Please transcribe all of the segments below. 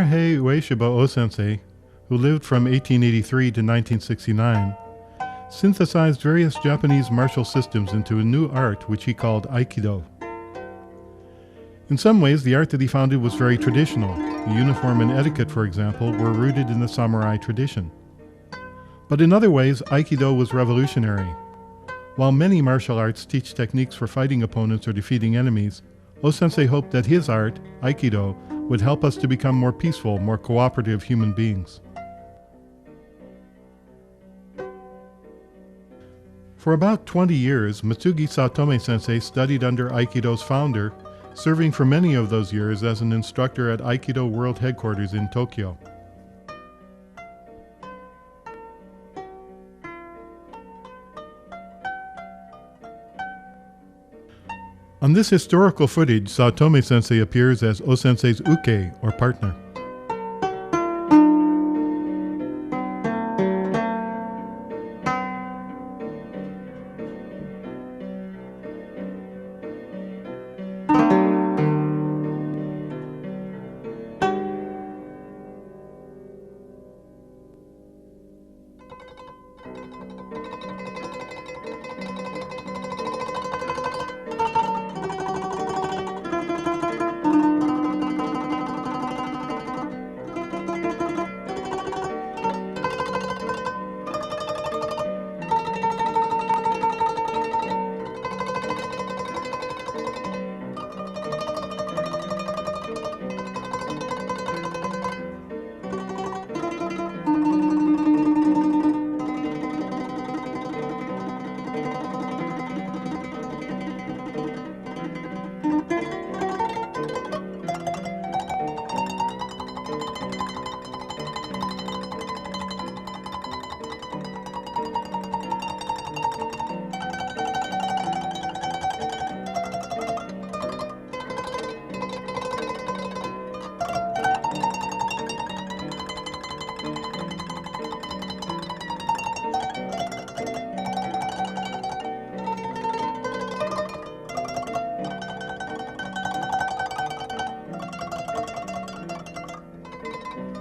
Tsunahei Ueshiba O-sensei, who lived from 1883 to 1969, synthesized various Japanese martial systems into a new art which he called Aikido. In some ways, the art that he founded was very traditional. The uniform and etiquette, for example, were rooted in the samurai tradition. But in other ways, Aikido was revolutionary. While many martial arts teach techniques for fighting opponents or defeating enemies, O-sensei hoped that his art, Aikido, would help us to become more peaceful, more cooperative human beings. For about 20 years, Mitsugi-Saotome-sensei studied under Aikido's founder, serving for many of those years as an instructor at Aikido World Headquarters in Tokyo. On this historical footage, Saotome-sensei appears as O-sensei's uke, or partner.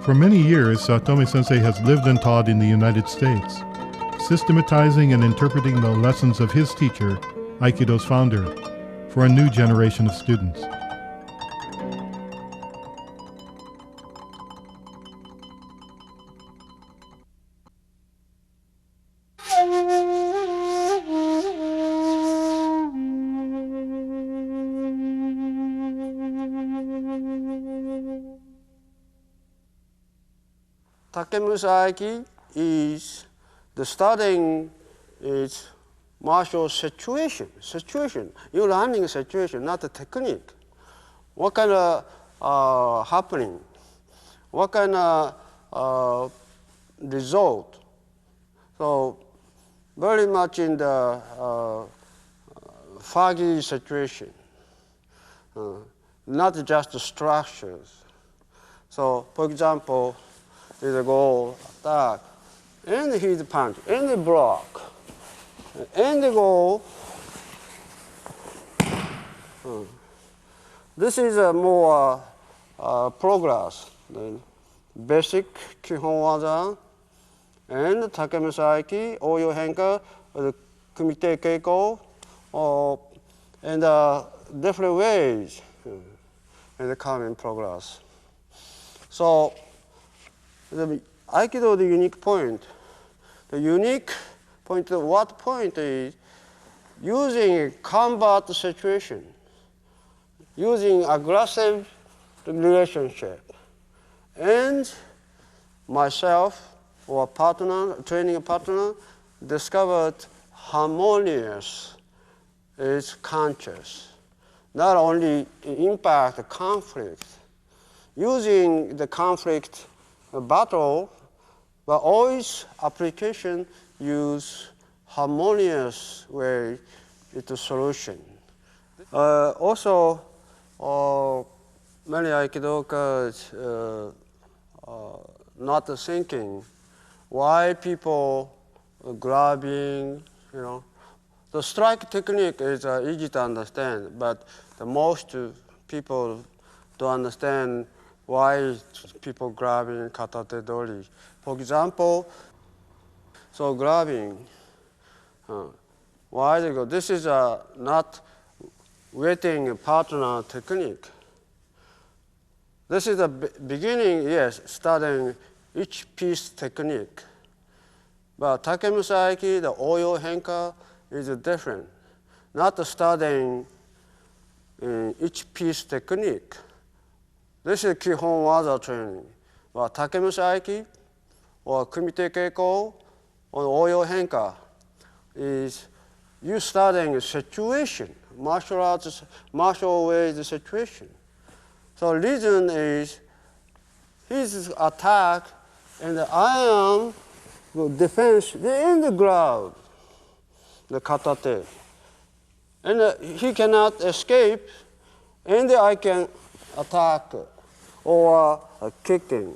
For many years, Saotome-sensei has lived and taught in the United States, systematizing and interpreting the lessons of his teacher, Aikido's founder, for a new generation of students. Aiki is the studying is martial situation. You're learning a situation, not a technique. What kind of happening? What kind of result? So very much in the foggy situation, not just the structures. So for example, is a goal, attack, and hit punch, and the block, and the goal. This is a more progress. The basic Kihon waza and Takemusa Aiki, Oyo Henka, the Kumite Keiko, and different ways in the coming progress. So the Aikido, the unique point what point is using combat situation, using aggressive relationship, and myself or partner, training partner, discovered harmonious is conscious. Not only impact conflict, using the conflict battle, but always application use harmonious way into solution. Also, many Aikidokas not thinking why people grabbing, The strike technique is easy to understand, but the most people don't understand why people grabbing katate dori. For example, so grabbing, why they go? This is not waiting partner technique. This is the beginning, yes, starting each piece technique. But Takemusaiki, the oyo henka, is different. Not starting in each piece technique. This is Kihon Waza training. But Takemusaiki or Kumite Keiko or oyo henka is you starting a situation, martial ways situation. So reason is his attack and I am defense in the ground, the katate. And he cannot escape, and I can attack or kicking,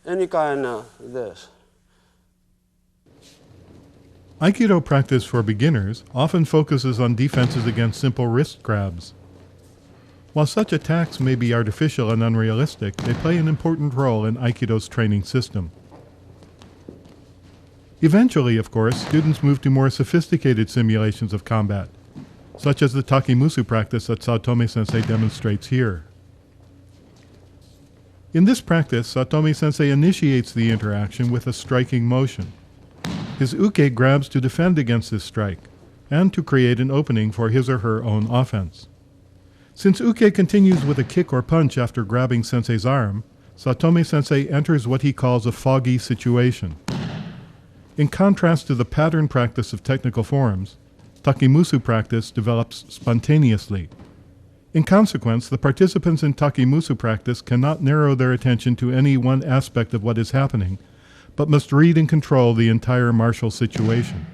any kind of this. Aikido practice for beginners often focuses on defenses against simple wrist grabs. While such attacks may be artificial and unrealistic, they play an important role in Aikido's training system. Eventually, of course, students move to more sophisticated simulations of combat, such as the Takimusu practice that Saotome-sensei demonstrates here. In this practice, Saotome-sensei initiates the interaction with a striking motion. His uke grabs to defend against this strike, and to create an opening for his or her own offense. Since uke continues with a kick or punch after grabbing sensei's arm, Saotome-sensei enters what he calls a foggy situation. In contrast to the pattern practice of technical forms, Takimusu practice develops spontaneously. In consequence, the participants in Takimusu practice cannot narrow their attention to any one aspect of what is happening, but must read and control the entire martial situation.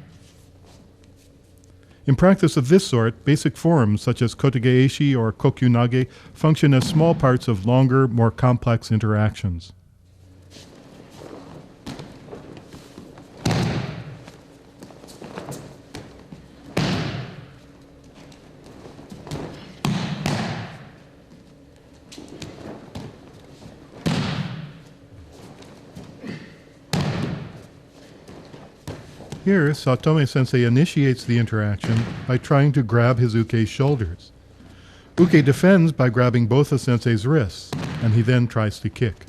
In practice of this sort, basic forms such as Kotegeishi or Kokyunage function as small parts of longer, more complex interactions. Here, Saotome-sensei initiates the interaction by trying to grab his uke's shoulders. Uke defends by grabbing both of sensei's wrists, and he then tries to kick.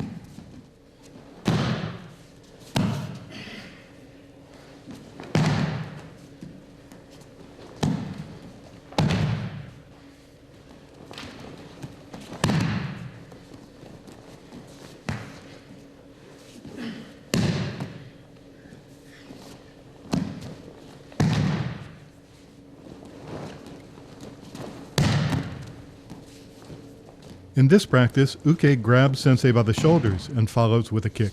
In this practice, uke grabs sensei by the shoulders and follows with a kick.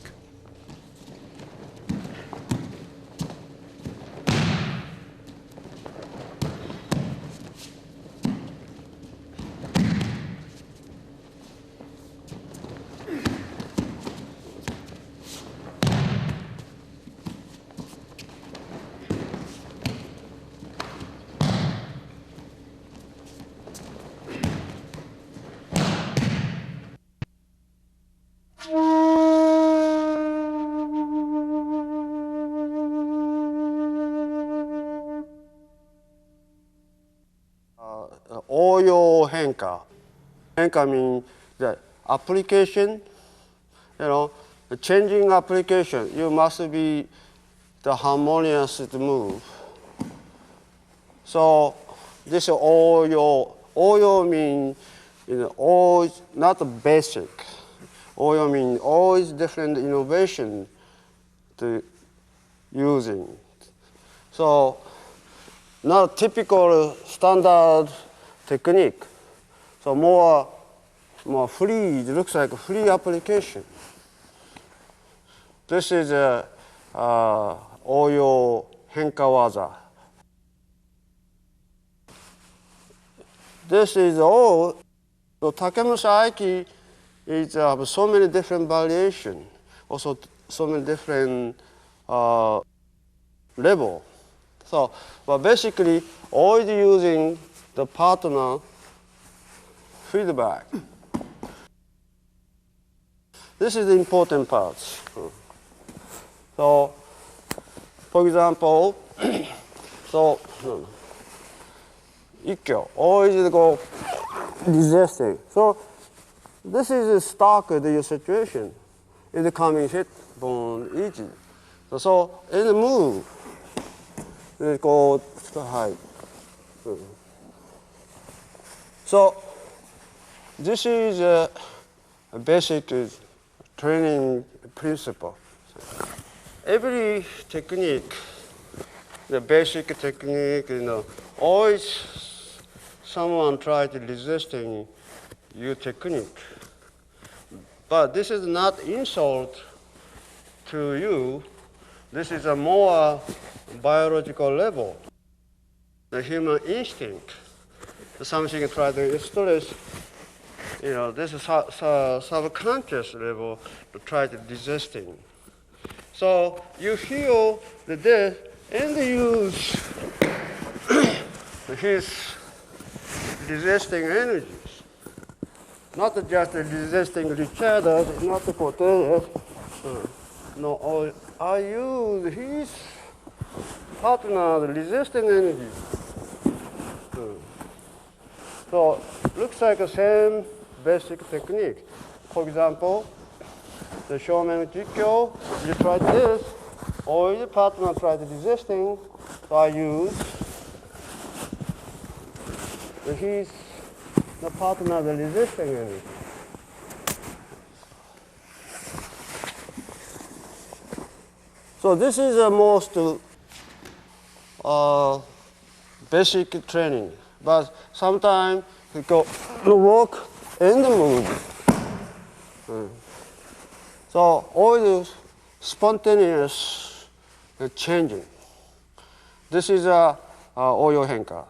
Oyo henka. Henka means the application, the changing application. You must be the harmonious move. So this oyo. Oyo means always not basic. Oyo means always different innovation to using. So not typical standard technique. So more free, it looks like a free application. This is a oyo henka waza. This is all. So Takemusa Aiki is so many different variations, also so many different level. So, but basically, always using the partner feedback. This is the important part. So, for example, so ikkyo, always go resisting. So this is stuck with your situation. It's coming hit bone easy. So in the move, it go high. So this is a basic training principle. Every technique, the basic technique, always someone try to resisting your technique. But this is not insult to you. This is a more biological level. The human instinct, something try to stress, this is subconscious level to try to resisting. So you feel the death and use his resisting energies. Not just resisting each other, not for this. No, I use his partner's resisting energy. So looks like the same basic technique. For example, the Shomen Jikyo, you try this, or your partner tries resisting, so I use the partner the resisting energy. So this is the most basic training, but sometimes you go walk and move. So always spontaneous changing. This is a oyo henka,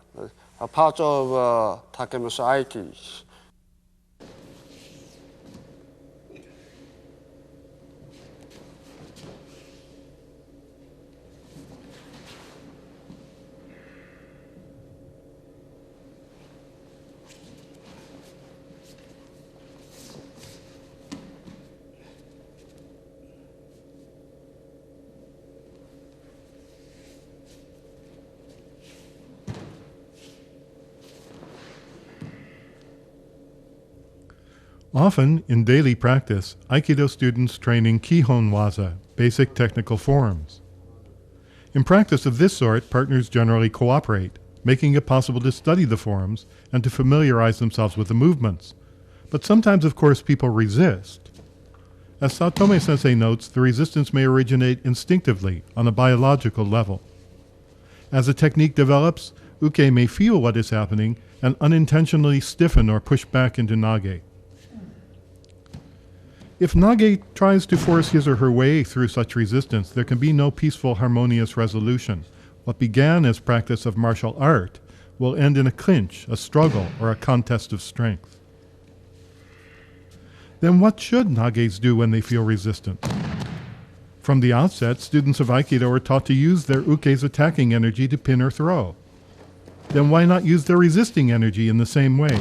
a part of Takemusa Aikido. Often, in daily practice, Aikido students train in Kihon Waza, basic technical forms. In practice of this sort, partners generally cooperate, making it possible to study the forms and to familiarize themselves with the movements. But sometimes, of course, people resist. As Saotome Sensei notes, the resistance may originate instinctively on a biological level. As a technique develops, uke may feel what is happening and unintentionally stiffen or push back into nage. If nage tries to force his or her way through such resistance, there can be no peaceful, harmonious resolution. What began as practice of martial art will end in a clinch, a struggle, or a contest of strength. Then what should nages do when they feel resistance? From the outset, students of Aikido are taught to use their uke's attacking energy to pin or throw. Then why not use their resisting energy in the same way?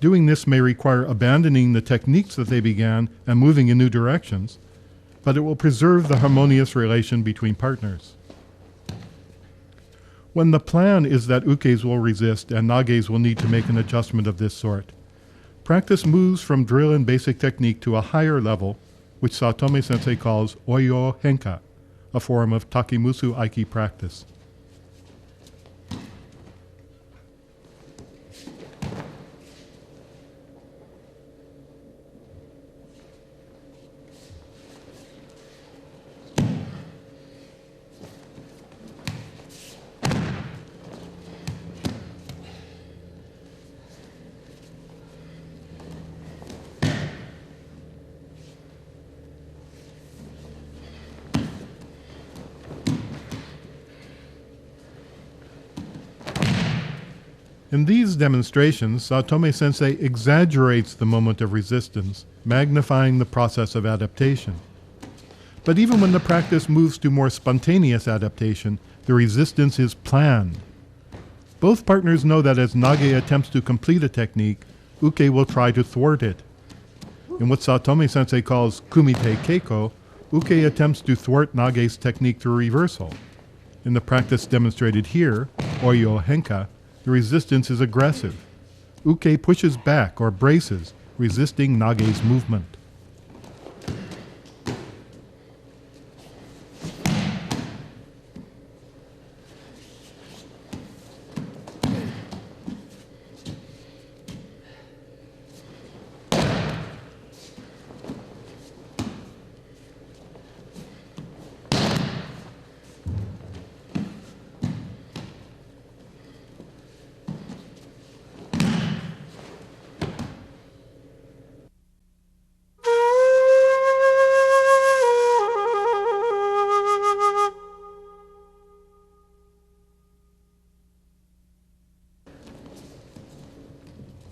Doing this may require abandoning the techniques that they began and moving in new directions, but it will preserve the harmonious relation between partners. When the plan is that ukes will resist and nages will need to make an adjustment of this sort, practice moves from drill and basic technique to a higher level, which Saotome Sensei calls oyo henka, a form of takemusu aiki practice. In these demonstrations, Saotome Sensei exaggerates the moment of resistance, magnifying the process of adaptation. But even when the practice moves to more spontaneous adaptation, the resistance is planned. Both partners know that as nage attempts to complete a technique, uke will try to thwart it. In what Saotome-sensei calls kumite keiko, Uke attempts to thwart Nage's technique through reversal. In the practice demonstrated here, Oyo Henka, the resistance is aggressive. Uke pushes back or braces, resisting Nage's movement.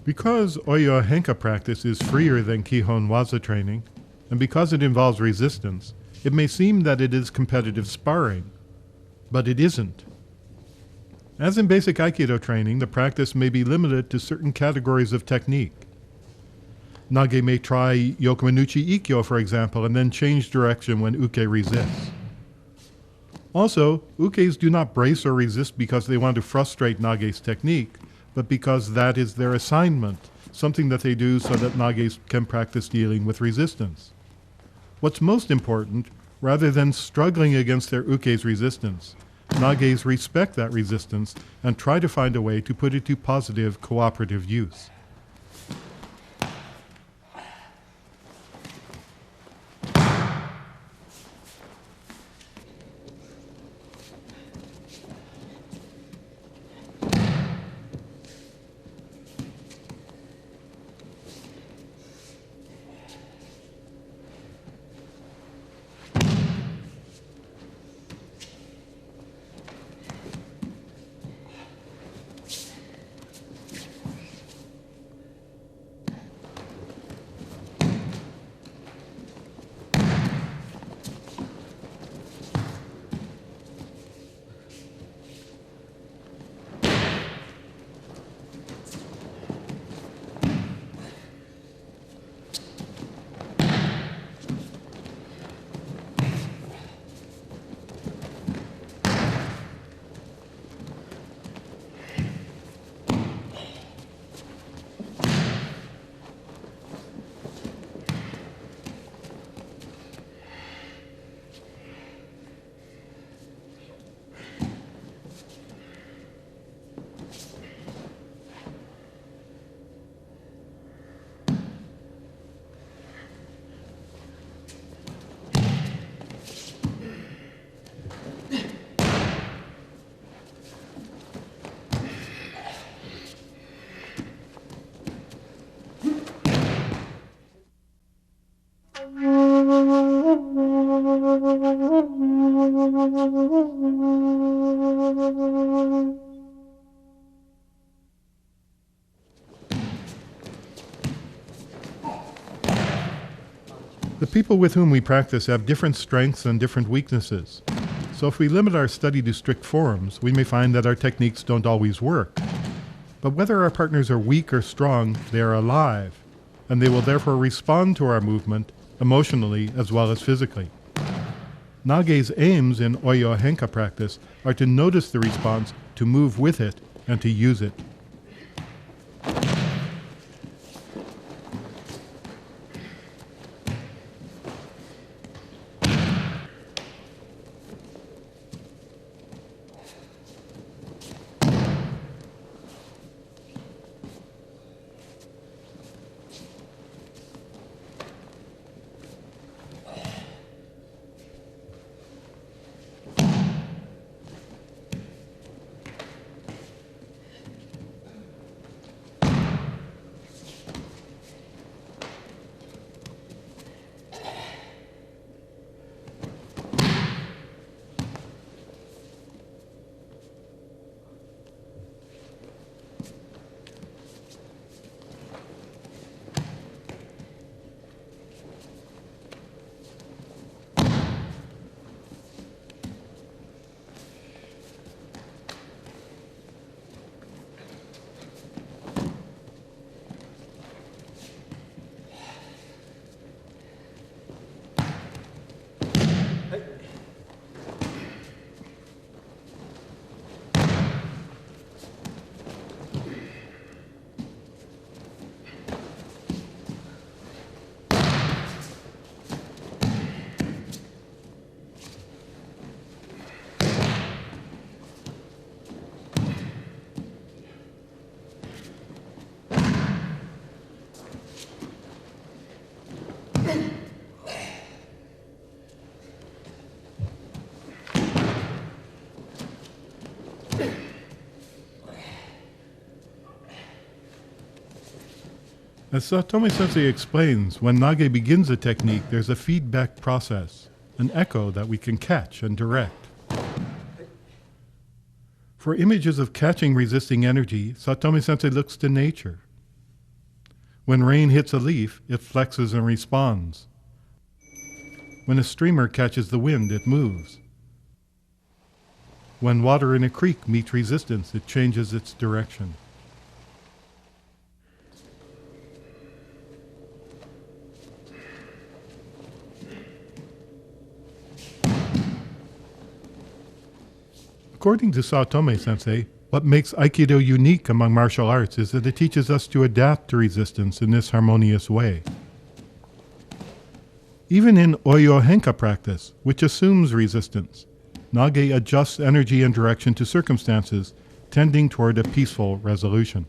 Because Oyo Henka practice is freer than Kihon Waza training, and because it involves resistance, it may seem that it is competitive sparring, but it isn't. As in basic Aikido training, the practice may be limited to certain categories of technique. Nage may try Yokomanuchi Ikkyo, for example, and then change direction when Uke resists. Also, Ukes do not brace or resist because they want to frustrate Nage's technique, but because that is their assignment, something that they do so that Nages can practice dealing with resistance. What's most important, rather than struggling against their Uke's resistance, Nages respect that resistance and try to find a way to put it to positive, cooperative use. The people with whom we practice have different strengths and different weaknesses. So if we limit our study to strict forms, we may find that our techniques don't always work. But whether our partners are weak or strong, they are alive, and they will therefore respond to our movement emotionally as well as physically. Nage's aims in Oyo Henka practice are to notice the response, to move with it, and to use it. As Saotome Sensei explains, when Nage begins a technique, there's a feedback process, an echo that we can catch and direct. For images of catching resisting energy, Saotome Sensei looks to nature. When rain hits a leaf, it flexes and responds. When a streamer catches the wind, it moves. When water in a creek meets resistance, it changes its direction. According to Saotome Sensei, what makes Aikido unique among martial arts is that it teaches us to adapt to resistance in this harmonious way. Even in Oyo Henka practice, which assumes resistance, Nage adjusts energy and direction to circumstances, tending toward a peaceful resolution.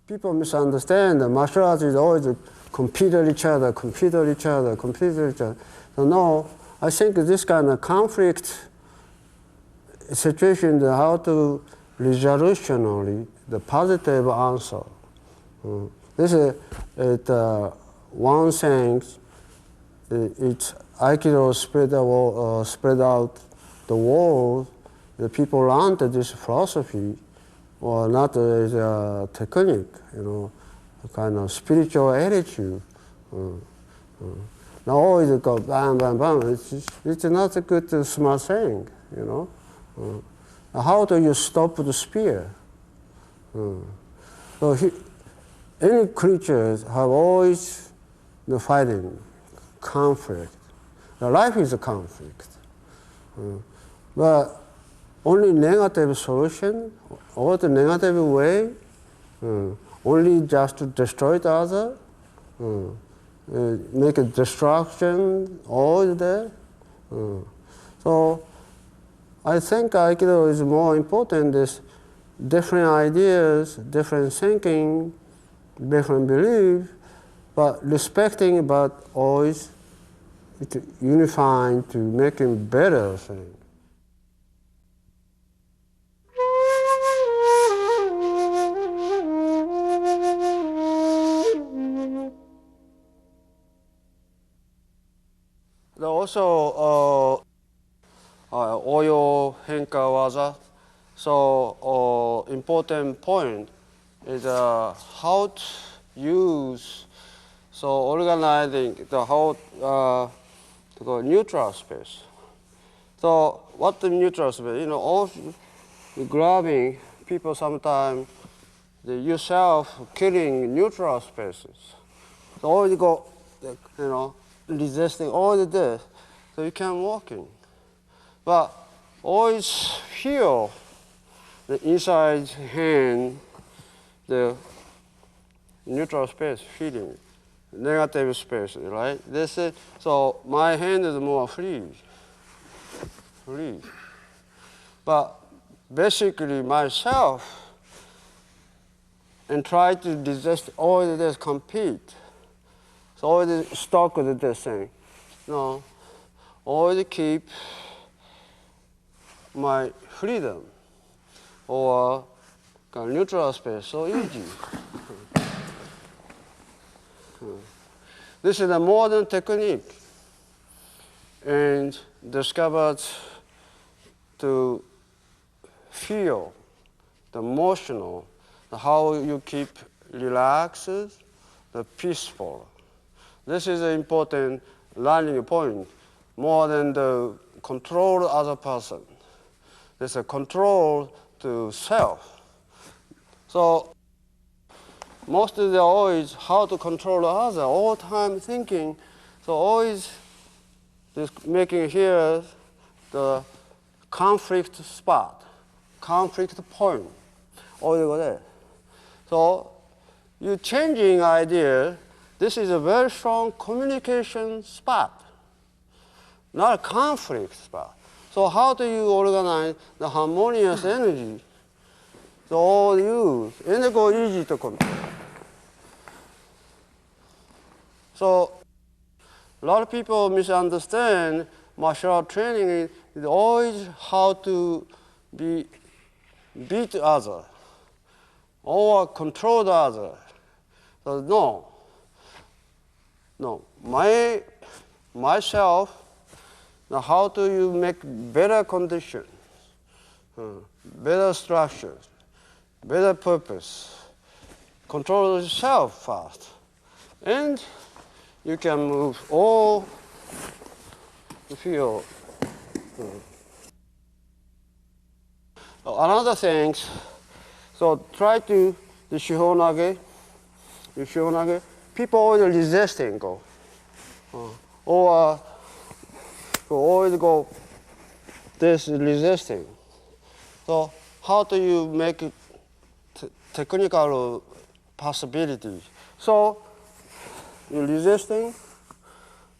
People misunderstand that martial arts is always compete with each other, compete with each other, compete with each other. So no, I think this kind of conflict situation, how to resolutionally, the positive answer. This is one thing, it's Aikido spread out the world, the people learn this philosophy, or not as a technique, a kind of spiritual attitude. Now always go bam, bam, bam. It's not a good, smart thing, How do you stop the spear? So any creatures have always fighting, conflict. The life is a conflict. But only negative solution, or the negative way, only just to destroy the other, make a destruction, all there. So I think Aikido is more important, is different ideas, different thinking, different belief, but respecting, but always unifying to making better things. Also, Oyo Henka Waza. So, important point is how to use, so organizing the whole the neutral space. So, what the neutral space? All grabbing people sometimes, yourself killing neutral spaces. So always go, resisting all of this, so you can walk in. But always feel the inside hand, the neutral space, feeling, negative space, right? This is, so my hand is more free. But basically myself, and try to resist all of this, compete. So always stuck with this thing. No, always keep my freedom or neutral space so easy. This is a modern technique and discovered to feel the emotional, how you keep relaxed, the peaceful. This is an important learning point, more than the control other person. There's a control to self. So most of them always how to control other, all time thinking. So always just making here the conflict spot, conflict point. Always go there. So you changing idea, this is a very strong communication spot, not a conflict spot. So how do you organize the harmonious energy? So all use, and it go easy to control. So a lot of people misunderstand martial art training is always how to beat other or control the other. So no. Myself, now how do you make better conditions, better structures, better purpose? Control yourself first. And you can move all the field. Another thing, so try to the shihonage, people always resisting go. Or always go this resisting. So how do you make it technical possibilities? So you're resisting,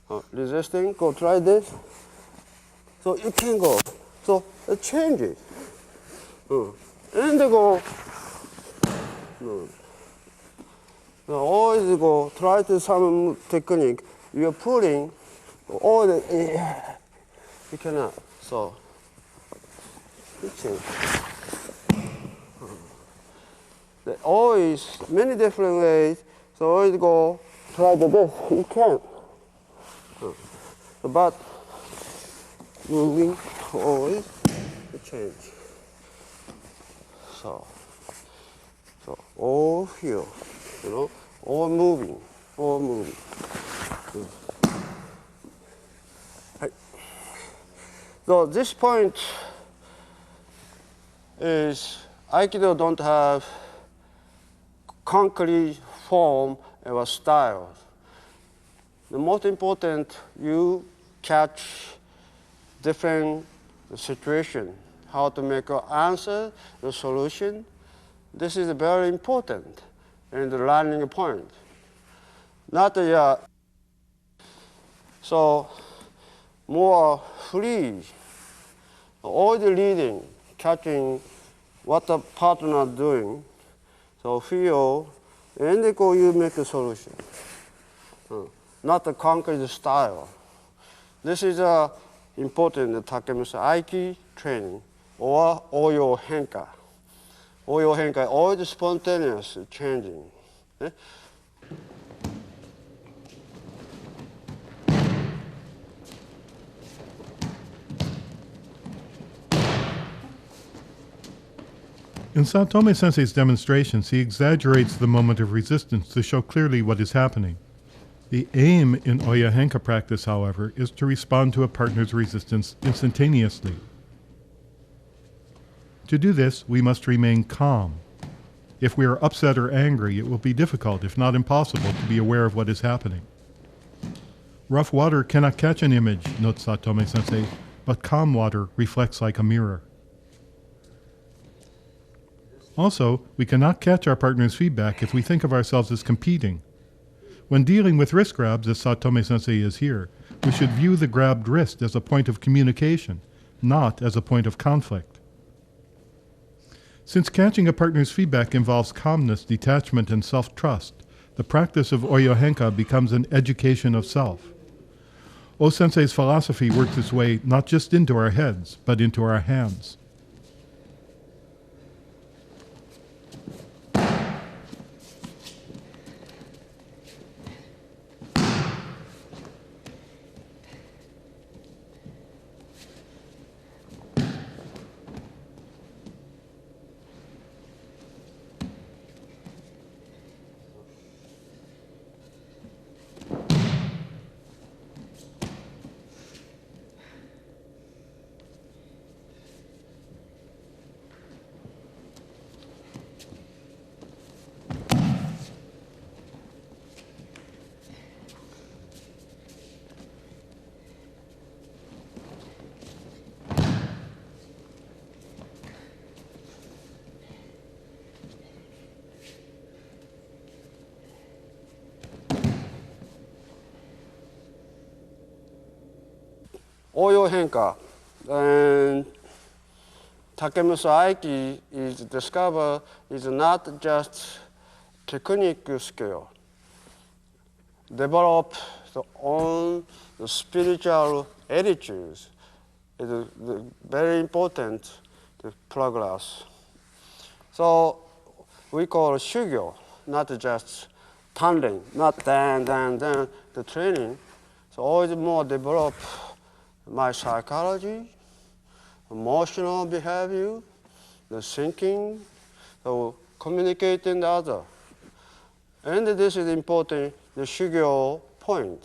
go try this. So you can go. So it changes. And they go. So always go, try to some technique. You're pulling, all the, you cannot. So it changes. There always many different ways. So always go, try the best. You can't. But moving always change. So all here, all moving. So this point is Aikido don't have concrete form or style. The most important, you catch different situation, how to make an answer, the solution. This is very important and the learning point. Not so more free, all the leading, catching what the partner is doing. So feel, and they go, you make a solution. Not the concrete style. This is important Takemusa Aiki training or Oyo Henka. Oyo Henka, always spontaneous changing. In Saotome Sensei's demonstrations, he exaggerates the moment of resistance to show clearly what is happening. The aim in Oya Henka practice, however, is to respond to a partner's resistance instantaneously. To do this, we must remain calm. If we are upset or angry, it will be difficult, if not impossible, to be aware of what is happening. Rough water cannot catch an image, notes Saotome Sensei, but calm water reflects like a mirror. Also, we cannot catch our partner's feedback if we think of ourselves as competing. When dealing with wrist grabs, as Saotome Sensei is here, we should view the grabbed wrist as a point of communication, not as a point of conflict. Since catching a partner's feedback involves calmness, detachment, and self-trust, the practice of Oyo Henka becomes an education of self. O-sensei's philosophy works its way not just into our heads, but into our hands. Oyo Henka. And Takemitsu Aiki is discovered is not just technique skill. Develop the own spiritual attitudes is very important to progress. So we call shugyo, not just tandem, not dan, the training. So always more develop my psychology, emotional behavior, the thinking, so communicating the other. And this is important, the shugyo point.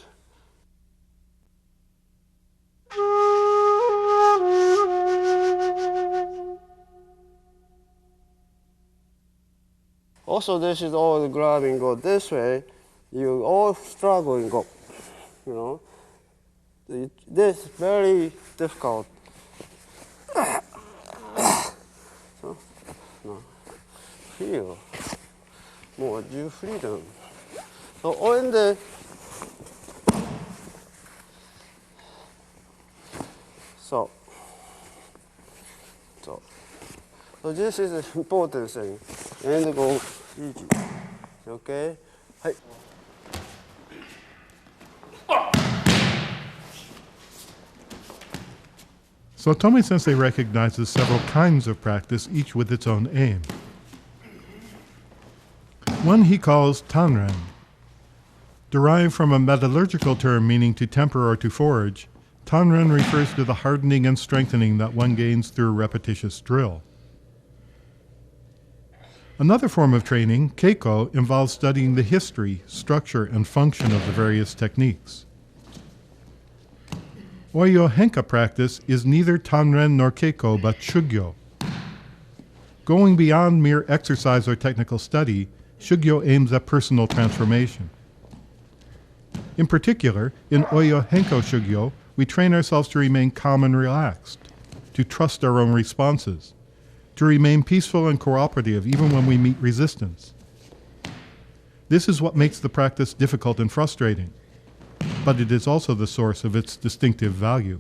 Also, this is all the grabbing go this way. You all struggle and go, you know. This is very difficult. So, no. Feel more due freedom. So on the so this is an important thing. And go easy. Okay? Hey. Saotome Sensei recognizes several kinds of practice, each with its own aim. One he calls tanren. Derived from a metallurgical term meaning to temper or to forge, tanren refers to the hardening and strengthening that one gains through repetitious drill. Another form of training, keiko, involves studying the history, structure, and function of the various techniques. Oyo Henka practice is neither tanren nor keiko but shugyo. Going beyond mere exercise or technical study, shugyo aims at personal transformation. In particular, in Oyo Henko Shugyo, we train ourselves to remain calm and relaxed, to trust our own responses, to remain peaceful and cooperative even when we meet resistance. This is what makes the practice difficult and frustrating, but it is also the source of its distinctive value.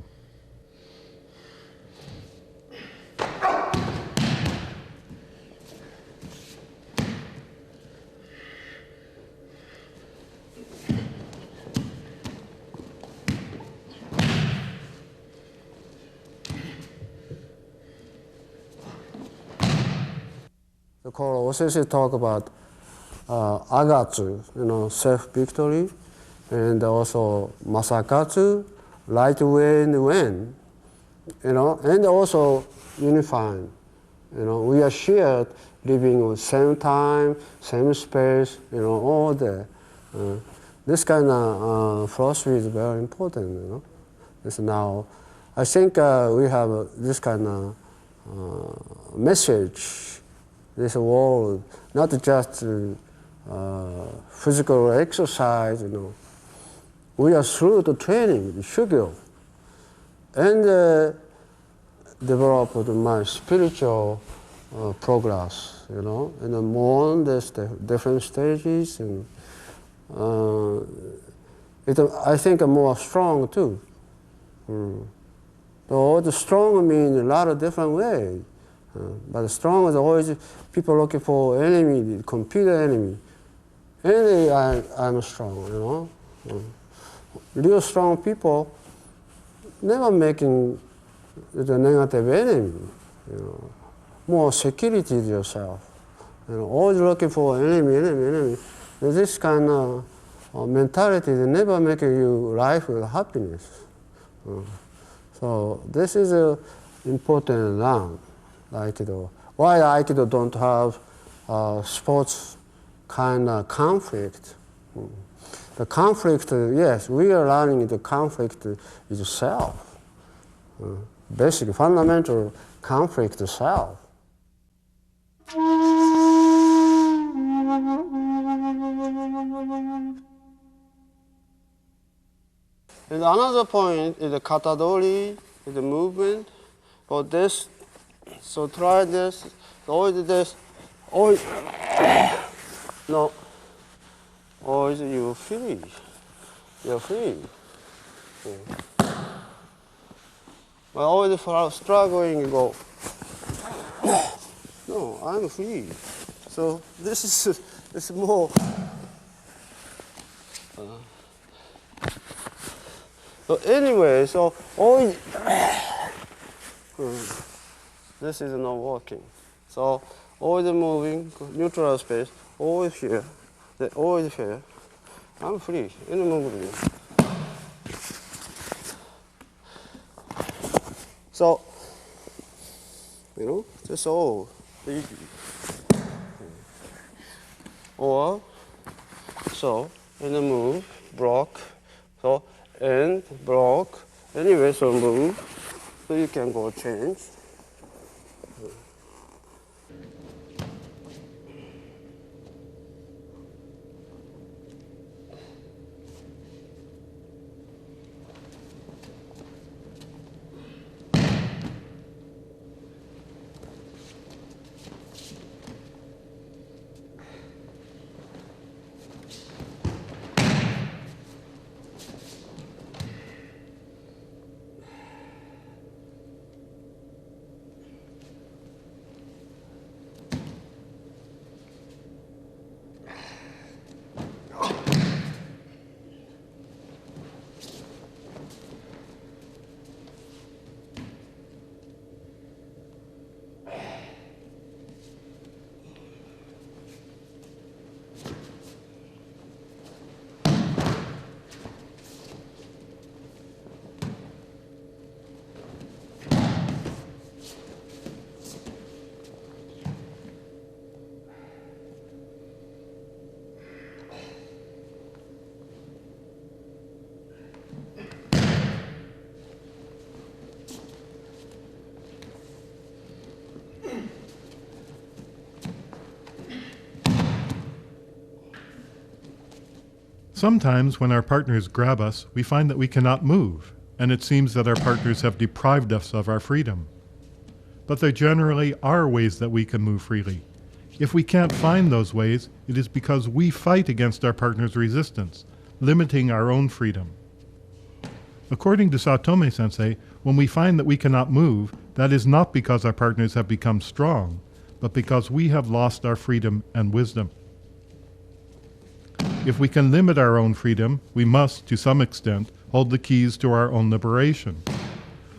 The Koro Osensei talk about agatsu, self-victory, and also masakatsu, right way and when, and also unifying. We are shared, living at same time, same space, all that. This kind of philosophy is very important, It's now, I think we have this kind of message. This world, not just physical exercise, We are through the training, the shugyo, and develop my spiritual progress, and more on this different stages, and I think I'm more strong too. So the strong means a lot of different ways. But strong is always people looking for enemy, computer enemy. And I'm strong, Real strong people never making the negative enemy, More security to yourself. Always looking for enemy. This kind of mentality is never making you life with happiness. So this is a important learn. Aikido. Why Aikido don't have sports kind of conflict? The conflict, yes, we are learning the conflict is self. Basic, fundamental conflict is self. And another point is the katadori, is the movement. For this, so try this, always this, always, no, always you're free. I always struggling to go. No, I'm free. So this is it's more. So anyway, so always this is not working. So always moving, neutral space, always here, always here. I'm free in the movement. So, that's all easy. Or, so, in the move, block, so, and block, anyway, so move, so you can go change. Sometimes when our partners grab us, we find that we cannot move, and it seems that our partners have deprived us of our freedom. But there generally are ways that we can move freely. If we can't find those ways, it is because we fight against our partner's resistance, limiting our own freedom. According to Saotome Sensei, when we find that we cannot move, that is not because our partners have become strong, but because we have lost our freedom and wisdom. If we can limit our own freedom, we must, to some extent, hold the keys to our own liberation.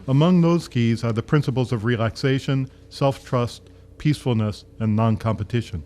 Among those keys are the principles of relaxation, self-trust, peacefulness, and non-competition.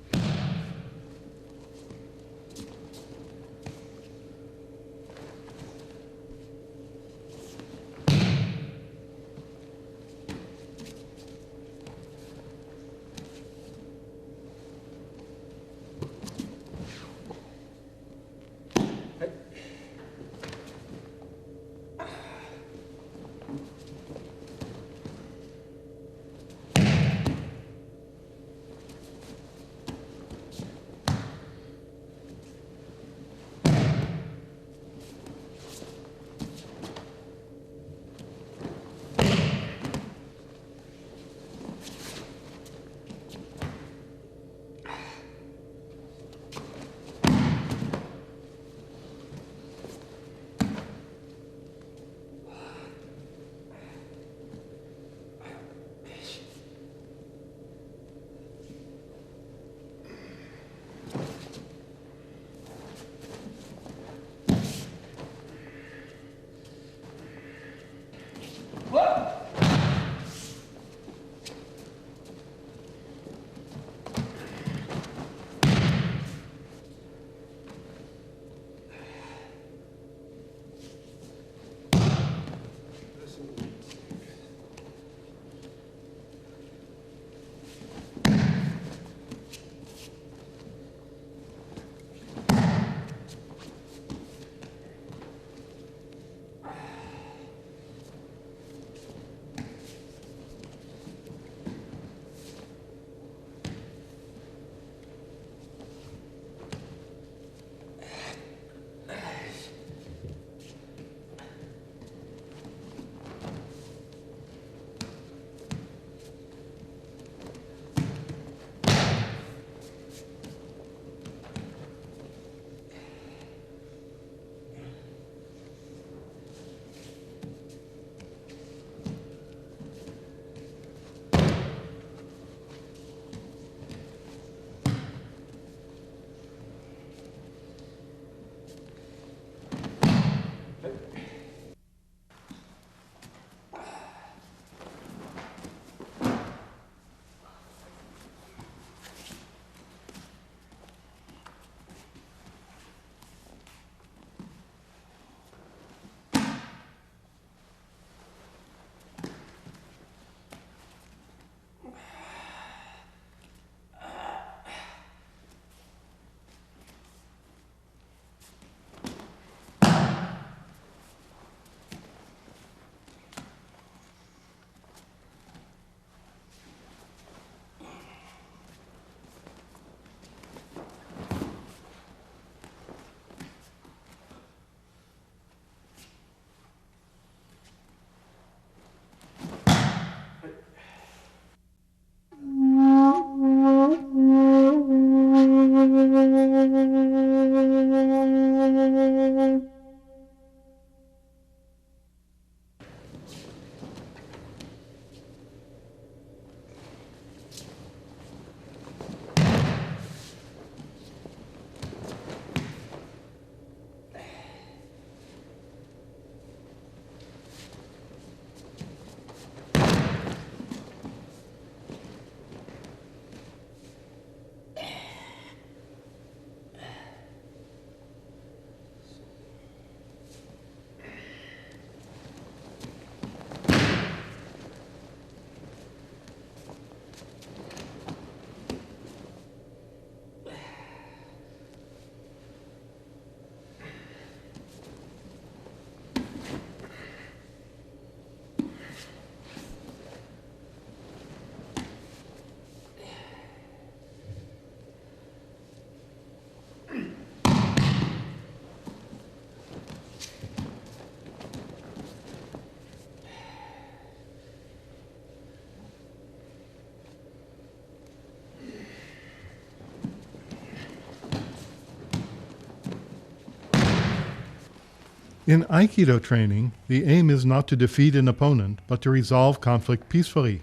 In Aikido training, the aim is not to defeat an opponent, but to resolve conflict peacefully.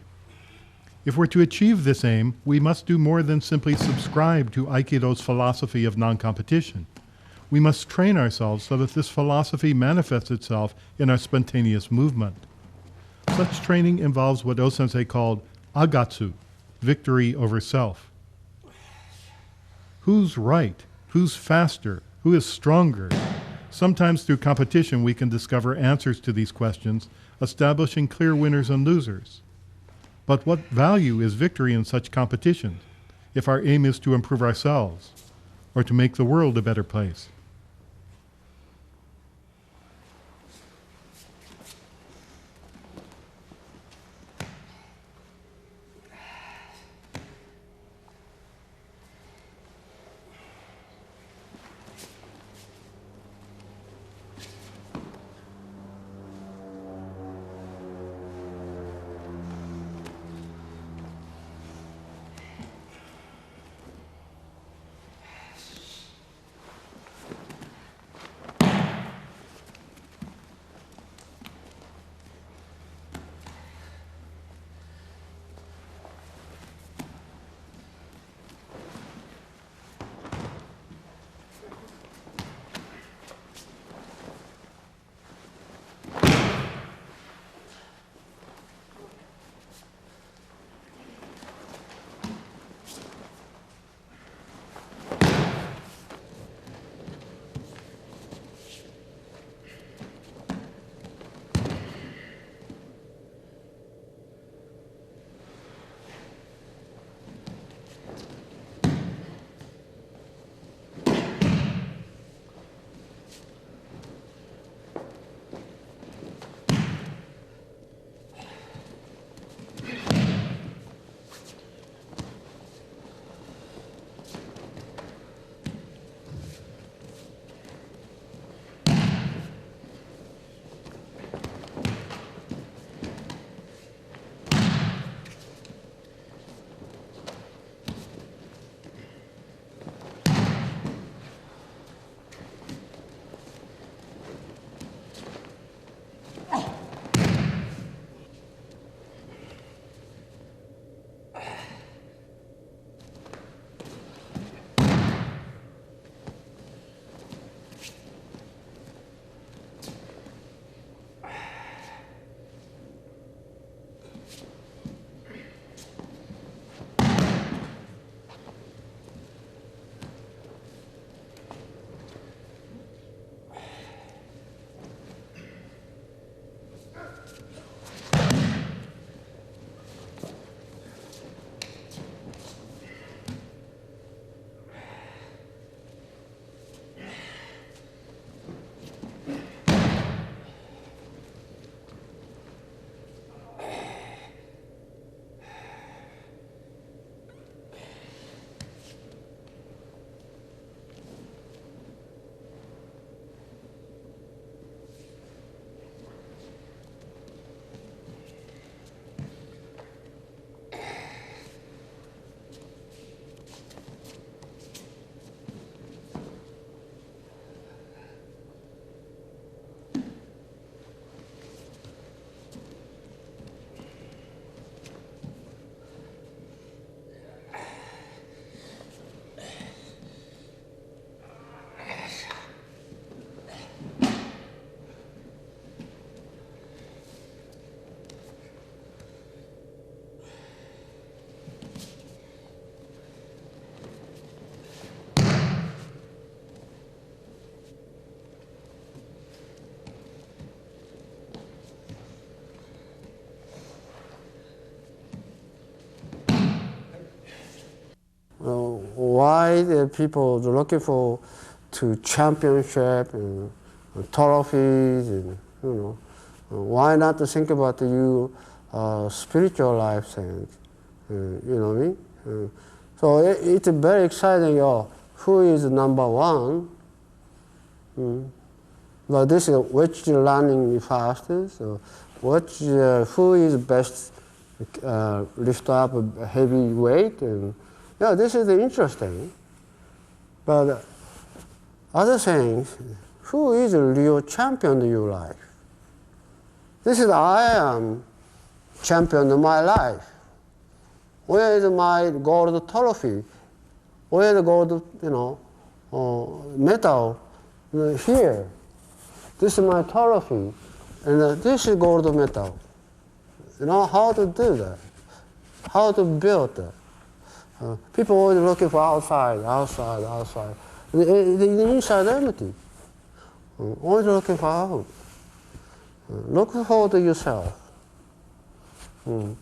If we're to achieve this aim, we must do more than simply subscribe to Aikido's philosophy of non-competition. We must train ourselves so that this philosophy manifests itself in our spontaneous movement. Such training involves what O-sensei called agatsu, victory over self. Who's right? Who's faster? Who is stronger? Sometimes through competition we can discover answers to these questions, establishing clear winners and losers. But what value is victory in such competitions if our aim is to improve ourselves or to make the world a better place? Why the people are looking for to championship and trophies and why not to think about you spiritual life and you know what I mean? So it's very exciting. Who is number one? But this is which learning fastest, or which who is best lift up a heavy weight, and this is interesting. But other things, who is a real champion in your life? This is I am champion of my life. Where is my gold trophy? Where is the gold, medal? Here. This is my trophy. And this is gold medal. You know how to do that? How to build that? People always looking for outside. The inside empty. Always looking for out. Look for yourself. I'm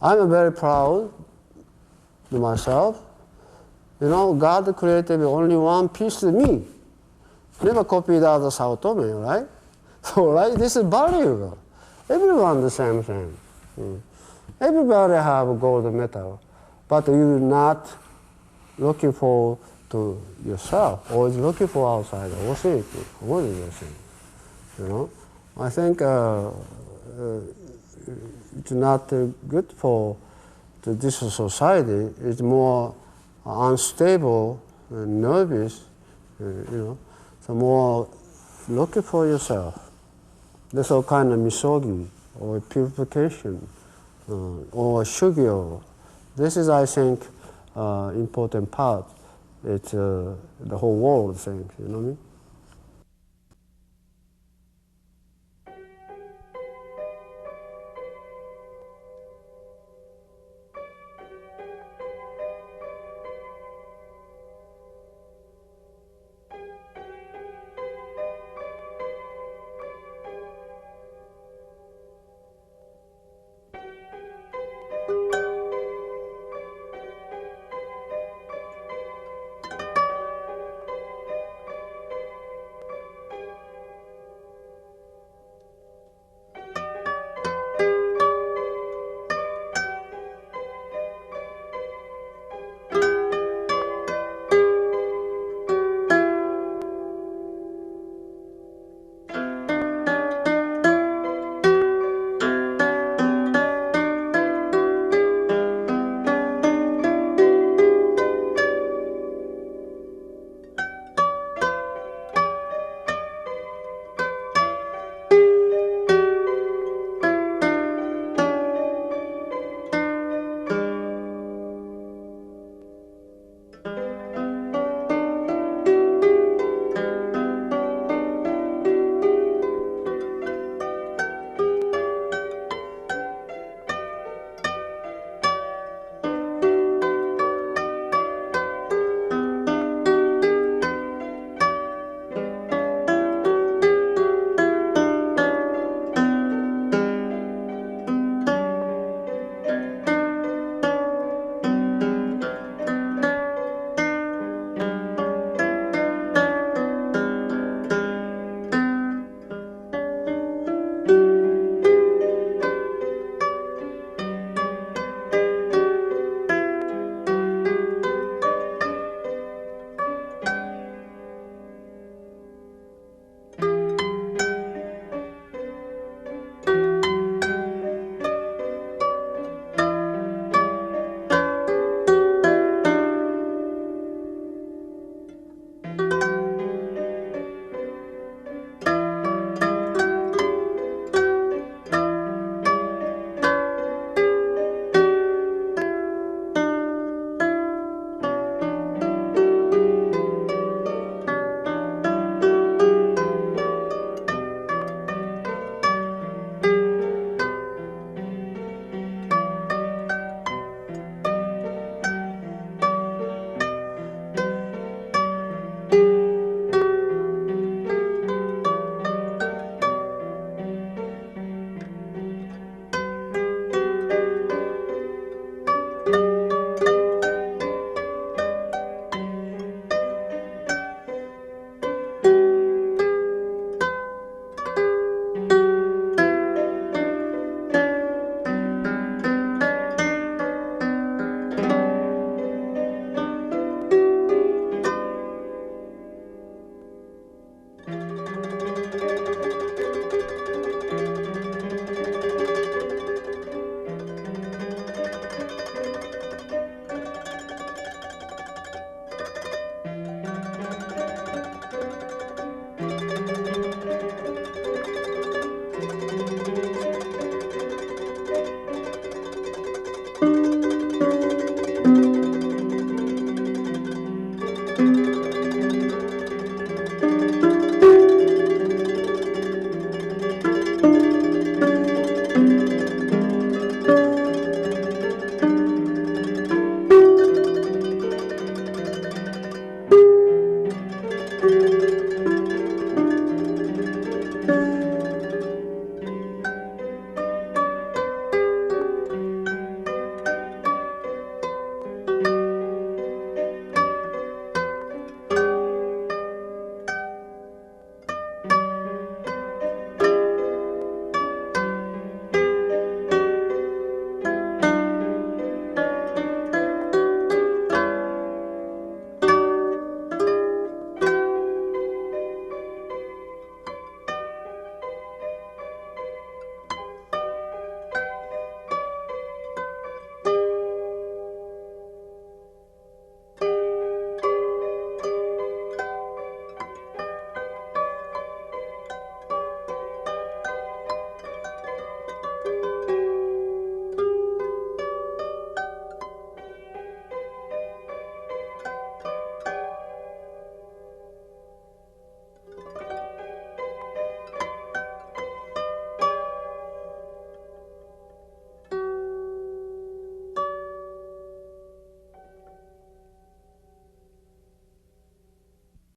very proud of myself. God created only one piece of me. Never copied out the Saotome, right? So, right, this is valuable. Everyone the same thing. Everybody have a gold medal, but you're not looking for to yourself, always looking for outside. What is the thing? I think it's not good for this society. It's more unstable, nervous, so more looking for yourself. There's all kind of misogi or purification or shugyo. This is, I think, important part. It's the whole world thing, you know what I mean?